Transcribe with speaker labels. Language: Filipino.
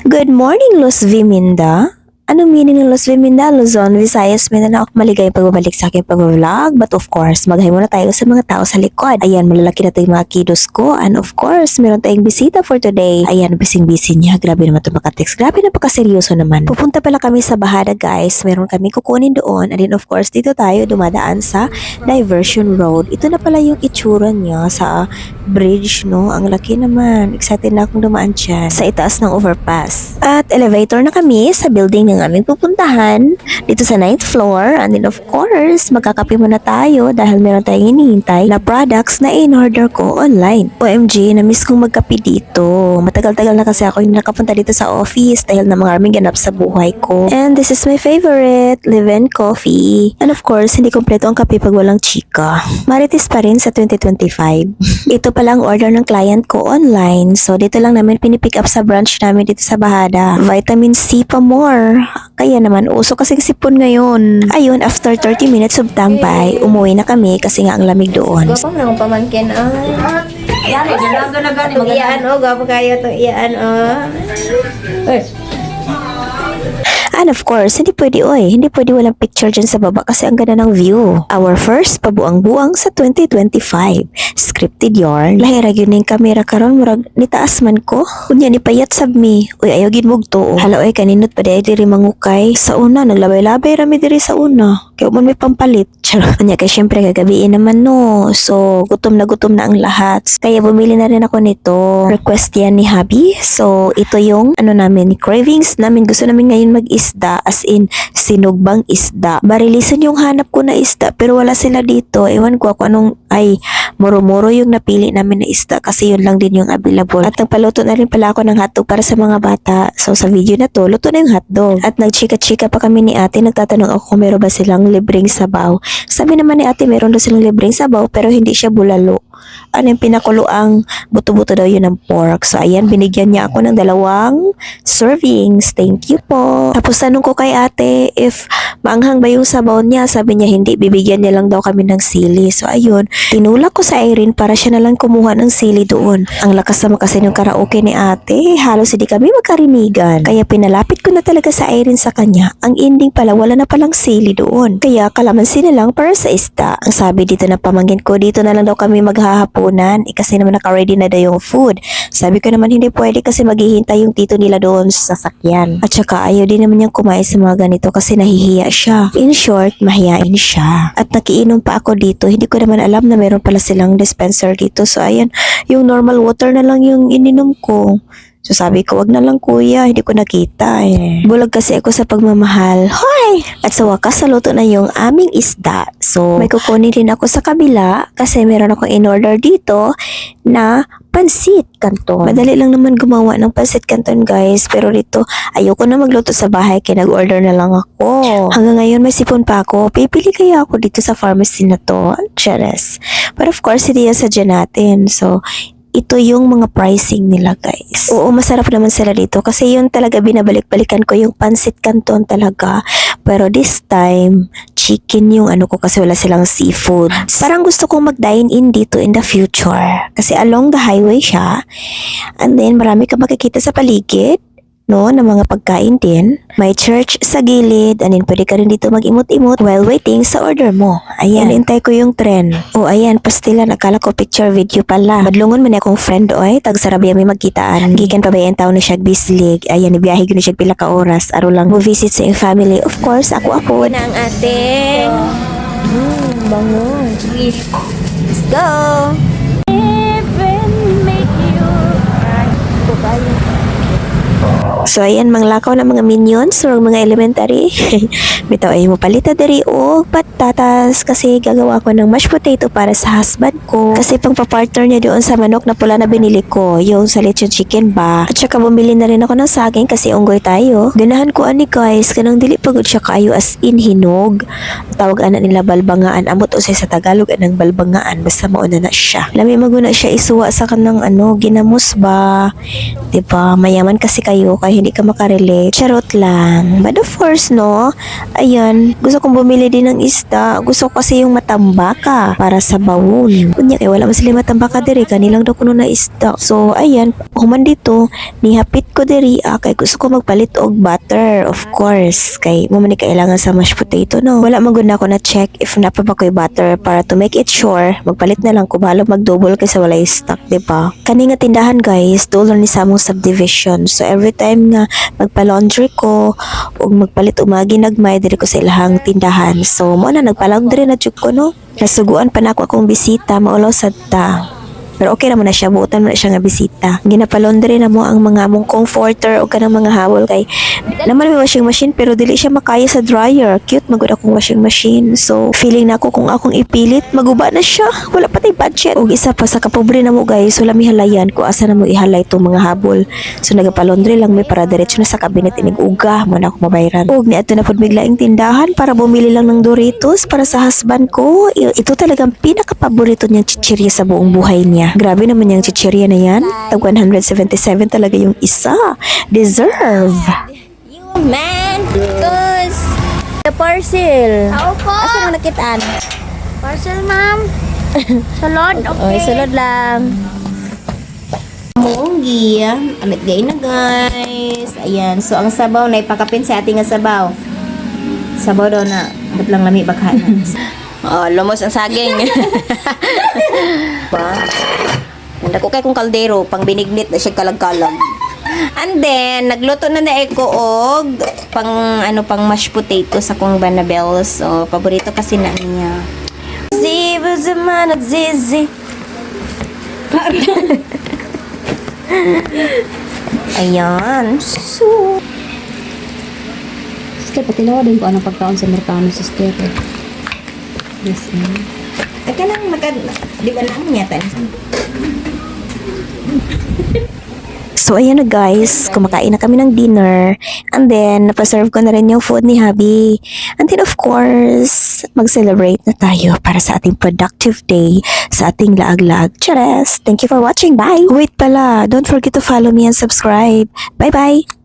Speaker 1: Good morning, Luz Viminda. Anong meaning ng Luz Viminda? Luzon, Visayas, Mindanao. Maligayang pagbabalik sa aking pag-vlog. But of course, maghay muna tayo sa mga tao sa likod. Ayan, malalaki na ito yung mga kiddos ko. And of course, meron tayong bisita for today. Ayan, bising-busy niya. Grabe naman ito makatext. Grabe napakaseryoso naman. Pupunta pala kami sa Bahada, guys. Meron kami kukunin doon. And then of course, dito tayo dumadaan sa Diversion Road. Ito na pala yung itsura niya sa bridge, no? Ang laki naman. Excited na akong dumaan dyan sa itaas ng overpass. At elevator na kami sa building ng aming pupuntahan dito sa 9th floor. And then of course, magkakape muna tayo dahil meron tayong hinihintay na products na in-order ko online. OMG, na-miss kong magkape dito. Matagal-tagal na kasi ako yung nakapunta dito sa office dahil na mga raming ganap sa buhay ko. And this is my favorite, Live Coffee. And of course, hindi kompleto ang kape pag walang chika. Marites pa rin sa 2025. Ito pala ang order ng client ko online. So, dito lang namin pinipick up sa branch namin dito sa Bahada. Vitamin C pa more. Kaya naman, uso kasing sipon ngayon. Ayun, after 30 minutes of tambay, umuwi na kami kasi nga ang lamig doon.
Speaker 2: Gwapo na akong pamangkin,
Speaker 3: Yan, ganaga na gani.
Speaker 2: Iyaan, gwapo kayo to, iyaan, Uy.
Speaker 1: And of course, hindi pwede walang picture dyan sa baba kasi ang ganda ng view. Our first pabuang-buang sa 2025. Scripted yarn. Lahira yun yung kamera karon murag nitaas man ko. Kunya ni payat sab mi. Uy, ayaw ginmog to. Halo ay kaninot pa diri mangukay. Sa una, naglabay-labay rami diri sa una. Kaya man may pampalit. Charot. Kanya kay syempre kagabiin naman no. So, gutom na ang lahat. Kaya bumili na rin ako nito. Request yan ni Habi. So, ito yung namin, cravings namin. Gusto namin ngayon mag-isda, as in sinugbang isda. Barilisan yung hanap ko na isda pero wala sila dito. Ewan ko anong muro-muro yung napili namin na isda kasi yun lang din yung available. At nagpaluto na rin pala ako ng hotdog para sa mga bata. So sa video na to, luto na yung hotdog. At nagchika-chika pa kami ni ate. Nagtatanong ako kung meron ba silang libreng sabaw. Sabi naman ni ate meron daw silang libreng sabaw pero hindi siya bulalo. Ano yung pinakulo ang buto-buto daw yun ng pork. So ayan, binigyan niya ako ng 2 servings. Thank you po. Tapos tanong ko kay ate if maanghang ba yung sabaw niya. Sabi niya hindi, bibigyan niya lang daw kami ng sili. So ayun, tinulak ko sa Irene para siya na lang kumuha ng sili doon. Ang lakas naman kasi ng karaoke ni ate. Halos hindi kami magkarinigan. Kaya pinalapit ko na talaga sa Irene sa kanya. Ang ending pala, wala na palang sili doon. Kaya kalamansi na lang para sa isda. Ang sabi dito na pamangkin ko, dito na lang daw kami maghahaponan. Kasi naman naka-ready na daw yung food. Sabi ko naman hindi pwede kasi maghihintay yung tito nila doon sa sasakyan. At saka ayaw din naman niyang kumain sa mga ganito kasi nahihiya siya. In short, mahiyain siya. At nakiinom pa ako dito. Hindi ko naman alam na meron pala silang dispenser dito. So ayan, yung normal water na lang yung ininom ko. So sabi ko, wag na lang kuya, hindi ko nakita Bulag kasi ako sa pagmamahal. Hoy! At sa wakas, saluto na yung aming isda. So may kukunin din ako sa kabila kasi meron akong in-order dito na pansit canton. Madali lang naman gumawa ng pansit canton guys. Pero dito, ayoko na magluto sa bahay kaya nag-order na lang ako. Hanggang ngayon may sipon pa ako. Pipili kaya ako dito sa pharmacy na to. Cheres. But of course, hindi yan sadya natin. So, ito yung mga pricing nila guys. Oo, masarap naman sila dito kasi yun talaga binabalik-balikan ko yung pansit canton talaga. Pero this time, chicken yung ko kasi wala silang seafood. Parang gusto kong mag-dine in dito in the future. Kasi along the highway siya. And then marami ka makikita sa paligid. No, ng mga pagkain din. May church sa gilid. And then pwede ka rin dito mag-imot-imot while waiting sa order mo. Ayan, hintay ko yung tren. O ayan, pastilan. Akala ko picture video pala. Madlungon man akong friend oy. Tagsarabi may magkitaan. Gikan pa ba yung taon na siya bislig. Ayan, ibiyahe ko na siya pila ka oras. Aro lang mo visit sa yung family. Of course, ako.
Speaker 2: Na ang ating bango. Let's go!
Speaker 1: So ayan, manglakaw na mga minions or mga elementary. Bitaw ay mo palita diri o patatas kasi gagawa ko ng mashed potato para sa husband ko. Kasi pang papartner niya doon sa manok na pula na binili ko, yung sa lechon chicken ba. At saka bumili na rin ako ng saging kasi unggoy tayo. Ganahan ko ani guys, kanang dili pagod siya kayo as in hinog. Tawag ana nila balbangaan. Amot usay sa Tagalog anang balbangaan basta mauna na siya. Lami maguna siya isuwa sa kanang ginamos ba. Diba? Mayaman kasi kayo kaya hindi ka makarelate. Charot lang. But of course, no, ayan, gusto kong bumili din ng isda. Gusto ko kasi yung matambaka para sa bawon. Kunya kay wala masili matambaka diri, kanilang daw kuno na isda. So, ayan, human dito, nihapit ko diri, kay gusto ko magpalit og butter, of course. Kay mo man ni kailangan sa mashed potato, no. Wala man gud na ako na check if napa pa ko'y butter para to make it sure, magpalit na lang ko balo mag-double kaysa walay stock, di ba? Kani nga tindahan guys, dulo ni sa among subdivision. So every time nga magpa-laundry ko o magpalit og mga ginagmay diri ko sa ilahang tindahan. So mo na nagpa-laundry na jud ko, no. Nasuguan pa na ako akong bisita, maulaw sad ta. Pero okay naman na siya, buutan mo na siya nga bisita. Ginapalondre na mo ang mga mong comforter o kanang mga habol kay naman may washing machine pero dili siya makaya sa dryer. Cute magud akong washing machine. So feeling na ako kung akong ipilit, maguba na siya. Wala pa tay budget. Og isa pa sa kapobre na mo guys, wala mi halayan ko asa na mo ihalay itong mga habol. So nagapalondre lang may para diretso na sa cabinet inig-uga mo na ako mabayran. Og ni ato na pud biglaing tindahan para bumili lang ng Doritos para sa husband ko. Ito talagang pinaka-paborito niyang chichirya sa buong buhay niya. Grabe naman yung chichirya na yan. Tag 177 talaga yung isa. Deserve.
Speaker 2: You man, cause the parcel.
Speaker 3: Opo.
Speaker 2: Asa mo nakitaan?
Speaker 3: Parcel, ma'am. Salod,
Speaker 2: Okay, sulod lang. Munggi, amit gay na guys. Ayan, so ang sabaw na ipakapin sa ating nga sabaw. Sabaw daw na, ba't lang lami bakhan. Oh, lumos ang saging. Ba? Nanda ko kay kong kaldero, pang binignit na siya kalag-kalag. And then, nagluto na ko og pang mashed potato sa kong Banabel. So, paborito kasi na niya. Zibu zaman at zizi. Ayan. So,
Speaker 3: Sister, patilawa din ko anong pagkaon sa Amerikano, sister. Yes,
Speaker 2: Aka lang di ba lang niya tan?
Speaker 1: So ayan na guys, kumakain na kami ng dinner. And then, napaserve ko na rin yung food ni Habi. And then of course, mag-celebrate na tayo para sa ating productive day sa ating laag-laag. Chares! Thank you for watching. Bye! Wait pala, don't forget to follow me and subscribe. Bye-bye!